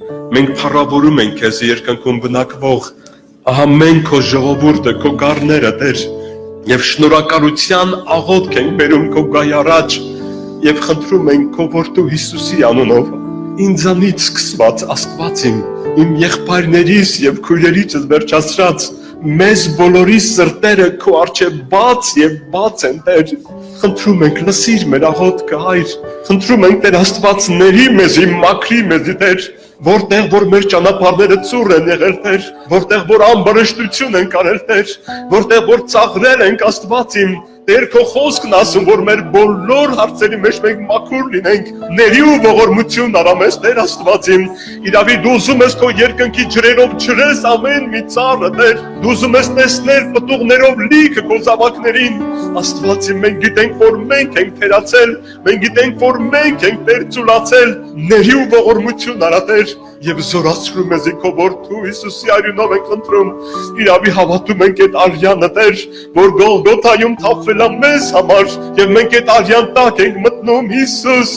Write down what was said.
Մենք փառավորում ենք քեզ երկնքում բնակվող, ահա մենք քո ժողովուրդը, քո գառները, Տեր, եւ շնորհակալության աղոթք ենք բերում քո գայ առաջ եւ խնդրում ենք քո որդու Հիսուսի անունով, ինձանից սկսված Աստված իմ եղբայրներիս եւ քույրերիցս վերջացրած մեզ բոլորի սրտերը քո առջև բաց եւ բաց են, Տեր, խնդրում ենք լսիր մեր աղոթքը, Հայր, խնդրում ենք Տեր Աստված ների մեզի, մաքրի մեզի, Տեր, որտեղ որ մեր ճանապարհները ծուռ են եղել, Տեր, որտեղ որ անբարշտություն են կարել, Տեր, որտեղ որ ծաղրել ենք Աստված իմ, Տեր, քո խոսքն ասում, որ մեր բոլոր հարցերի մեջ մենք մաքուր լինենք, ների ու ողորմություն արամես, Տեր Աստված իմ, իրավի դու ուզում ես քո երկնքի ջրերով ջրես ամեն մի ծառը, Տեր, դու ուզում ես տեսնել պտուղներով լիքը քո զավակներին, Աստված իմ, մենք գիտենք, որ մենք ենք թերացել, մենք գիտենք, որ մենք ենք Տեր ծուլացել, ների ու ողորմություն արա, Տեր, եւ զորացրում ես քո որդու Հիսուսի արյունով ենք խնդրում, իրավի հավատում ենք այդ արյանը, Տեր, որ Գողգոթայում թափվել է մեզ համար, եւ մենք այդ արյան տակ ենք մտնում, Հիսուս,